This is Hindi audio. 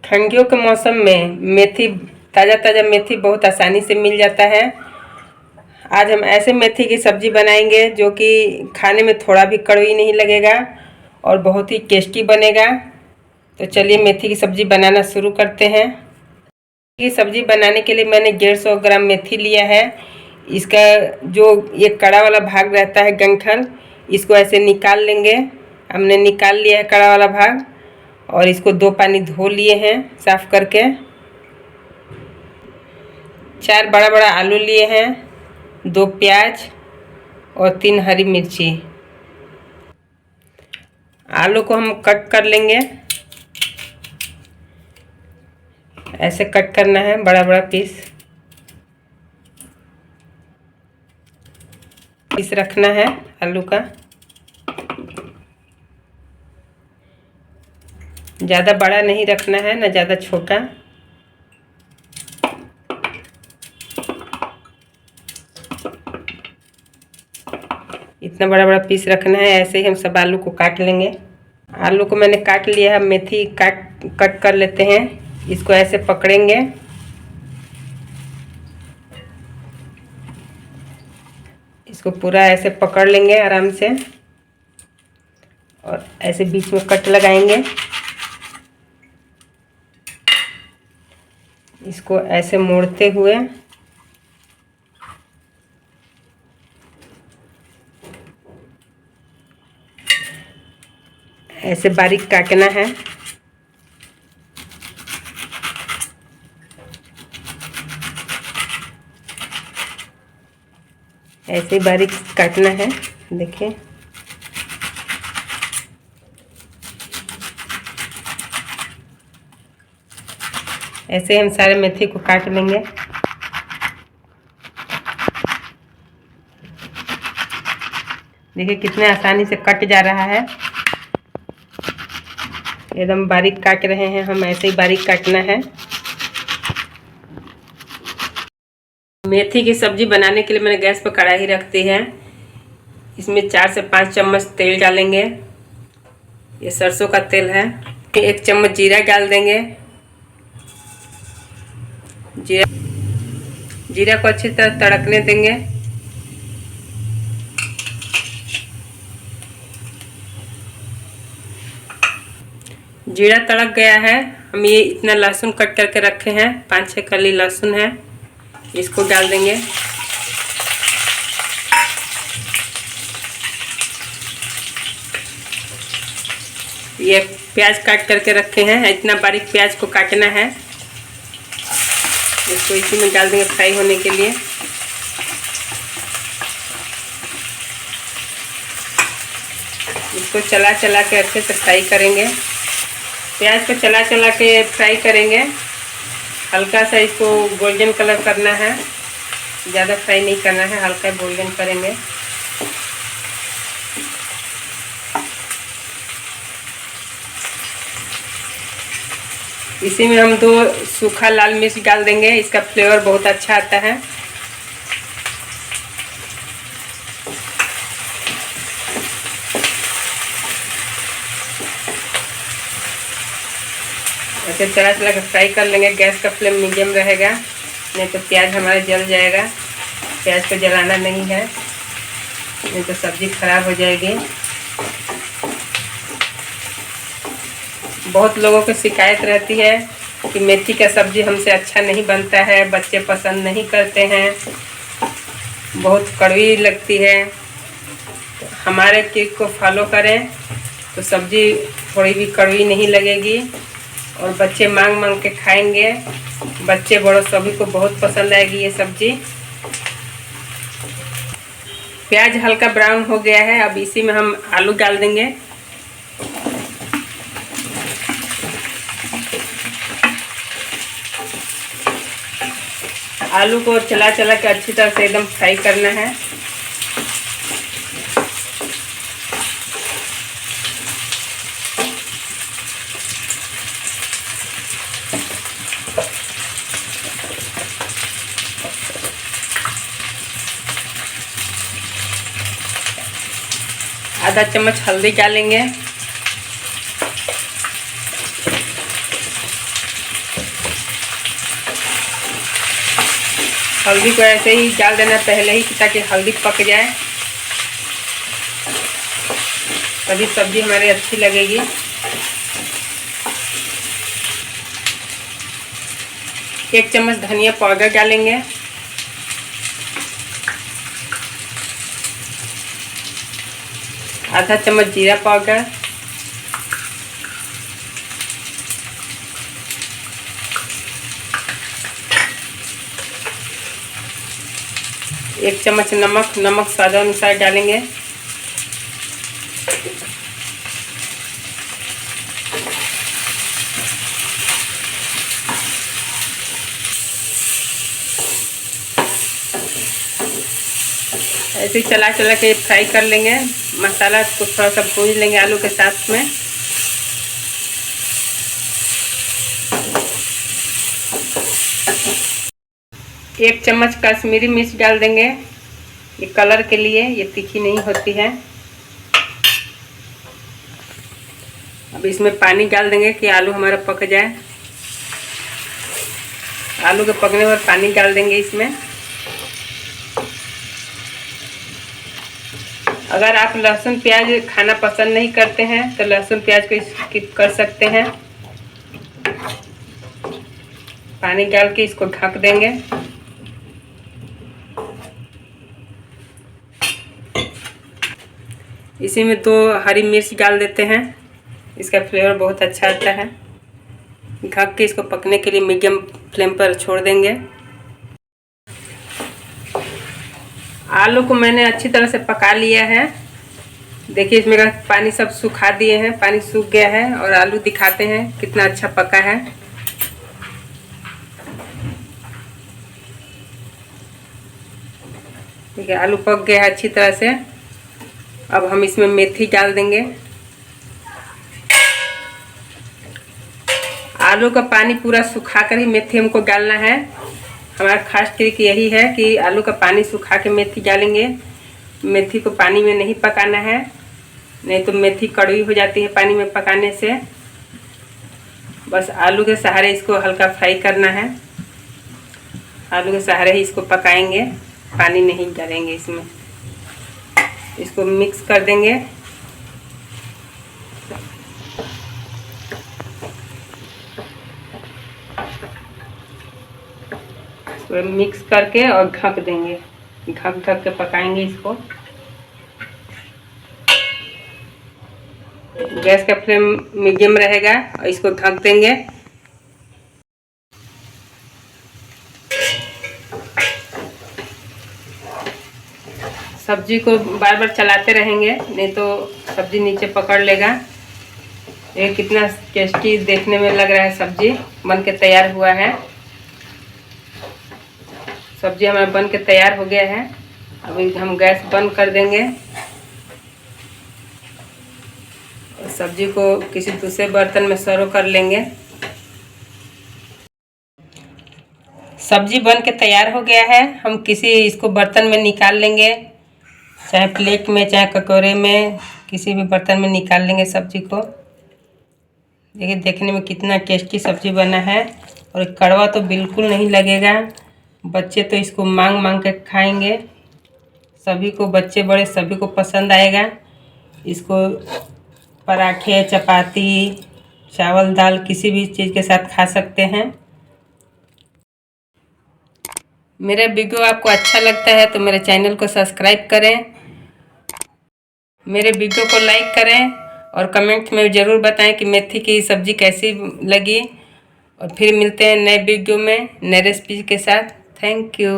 ठंडियों के मौसम में मेथी, ताज़ा ताज़ा मेथी बहुत आसानी से मिल जाता है। आज हम ऐसे मेथी की सब्ज़ी बनाएंगे जो कि खाने में थोड़ा भी कड़वी नहीं लगेगा और बहुत ही टेस्टी बनेगा। तो चलिए मेथी की सब्ज़ी बनाना शुरू करते हैं। की सब्ज़ी बनाने के लिए मैंने 150 ग्राम मेथी लिया है। इसका जो ये कड़ा वाला भाग रहता है गंठल, इसको ऐसे निकाल लेंगे। हमने निकाल लिया है कड़ा वाला भाग और इसको 2 पानी धो लिए हैं साफ़ करके। 4 बड़ा बड़ा आलू लिए हैं, 2 प्याज और 3 हरी मिर्ची। आलू को हम कट कर लेंगे, ऐसे कट करना है बड़ा बड़ा पीस रखना है आलू का। ज़्यादा बड़ा नहीं रखना है ना ज़्यादा छोटा। इतना बड़ा बड़ा पीस रखना है। ऐसे ही हम सब आलू को काट लेंगे। आलू को मैंने काट लिया है। मेथी कट कर लेते हैं। इसको ऐसे पकड़ेंगे, इसको पूरा ऐसे पकड़ लेंगे आराम से और ऐसे बीच में कट लगाएंगे। इसको ऐसे मोड़ते हुए ऐसे बारीक काटना है। ऐसे बारीक काटना है, देखिए। ऐसे हम सारे मेथी को काट लेंगे। देखिए कितने आसानी से कट जा रहा है। एकदम बारीक काट रहे हैं हम, ऐसे ही बारीक काटना है। मेथी की सब्जी बनाने के लिए मैंने गैस पर कढ़ाई रख दी है। इसमें 4 से 5 चम्मच तेल डालेंगे। ये सरसों का तेल है। 1 चम्मच जीरा डाल देंगे। जीरा को अच्छी तरह तड़कने देंगे। जीरा तड़क गया है। हम ये इतना लहसुन कट करके रखे हैं, 5-6 कली लहसुन है, इसको डाल देंगे। ये प्याज काट करके रखे हैं, इतना बारीक प्याज को काटना है। इसको इसी में डाल देंगे फ्राई होने के लिए। इसको चला चला के अच्छे से फ्राई करेंगे। प्याज को चला चला के फ्राई करेंगे। हल्का सा इसको गोल्डन कलर करना है, ज़्यादा फ्राई नहीं करना है, हल्का गोल्डन करेंगे। इसी में हम 2 सूखा लाल मिर्च डाल देंगे, इसका फ्लेवर बहुत अच्छा आता है। ऐसे चला चला के फ्राई कर लेंगे। गैस का फ्लेम मीडियम रहेगा, नहीं तो प्याज हमारा जल जाएगा। प्याज को जलाना नहीं है, नहीं तो सब्ज़ी खराब हो जाएगी। बहुत लोगों की शिकायत रहती है कि मेथी का सब्ज़ी हमसे अच्छा नहीं बनता है, बच्चे पसंद नहीं करते हैं, बहुत कड़वी लगती है। तो हमारे ट्रिक को फॉलो करें तो सब्ज़ी थोड़ी भी कड़वी नहीं लगेगी और बच्चे मांग मांग के खाएंगे। बच्चे बड़ों सभी को बहुत पसंद आएगी ये सब्ज़ी। प्याज हल्का ब्राउन हो गया है। अब इसी में हम आलू डाल देंगे। आलू को चला चला के अच्छी तरह से एकदम फ्राई करना है। आधा चम्मच हल्दी डालेंगे। हल्दी को ऐसे ही डाल देना पहले ही ताकि हल्दी पक जाए, तभी सब्जी हमारी अच्छी लगेगी। एक चम्मच धनिया पाउडर डालेंगे, आधा चम्मच जीरा पाउडर, एक चम्मच नमक स्वादानुसार डालेंगे। ऐसे चला के फ्राई कर लेंगे। मसाला को थोड़ा सा भून लेंगे आलू के साथ में। एक चम्मच कश्मीरी मिर्च डाल देंगे, ये कलर के लिए, ये तीखी नहीं होती है। अब इसमें पानी डाल देंगे कि आलू हमारा पक जाए। आलू के पकने पर पानी डाल देंगे इसमें। अगर आप लहसुन प्याज खाना पसंद नहीं करते हैं तो लहसुन प्याज को स्किप कर सकते हैं। पानी डाल के इसको ढक देंगे। इसी में 2 हरी मिर्च डाल देते हैं, इसका फ्लेवर बहुत अच्छा आता है। ढक के इसको पकने के लिए मीडियम फ्लेम पर छोड़ देंगे। आलू को मैंने अच्छी तरह से पका लिया है। देखिए इसमें का पानी सब सुखा दिए हैं, पानी सूख गया है और आलू दिखाते हैं कितना अच्छा पका है। ठीक है, आलू पक गया है अच्छी तरह से। अब हम इसमें मेथी डाल देंगे। आलू का पानी पूरा सुखा कर ही मेथी हमको डालना है। हमारा खास ट्रिक यही है कि आलू का पानी सुखा के मेथी डालेंगे। मेथी को पानी में नहीं पकाना है, नहीं तो मेथी कड़वी हो जाती है पानी में पकाने से। बस आलू के सहारे इसको हल्का फ्राई करना है। आलू के सहारे ही इसको पकाएंगे, पानी नहीं डालेंगे इसमें। इसको मिक्स कर देंगे। इसको मिक्स करके और ढक देंगे। ढक के पकाएंगे इसको। गैस का फ्लेम मीडियम रहेगा और इसको ढक देंगे। सब्जी को बार बार चलाते रहेंगे, नहीं तो सब्जी नीचे पकड़ लेगा। ये कितना टेस्टी देखने में लग रहा है। सब्जी बन के तैयार हुआ है। सब्जी हमारा बन के तैयार हो गया है। अभी हम गैस बंद कर देंगे और सब्जी को किसी दूसरे बर्तन में सर्व कर लेंगे। सब्जी बन के तैयार हो गया है। हम किसी इसको बर्तन में निकाल लेंगे, चाहे प्लेट में चाहे कटोरे में, किसी भी बर्तन में निकाल लेंगे सब्जी को। देखिए देखने में कितना टेस्टी सब्जी बना है और कड़वा तो बिल्कुल नहीं लगेगा। बच्चे तो इसको मांग मांग के खाएंगे। सभी को, बच्चे बड़े सभी को पसंद आएगा। इसको पराठे, चपाती, चावल, दाल किसी भी चीज़ के साथ खा सकते हैं। मेरा वीडियो आपको अच्छा लगता है तो मेरे चैनल को सब्सक्राइब करें, मेरे वीडियो को लाइक करें और कमेंट में ज़रूर बताएं कि मेथी की सब्ज़ी कैसी लगी। और फिर मिलते हैं नए वीडियो में नए रेसिपी के साथ। Thank you.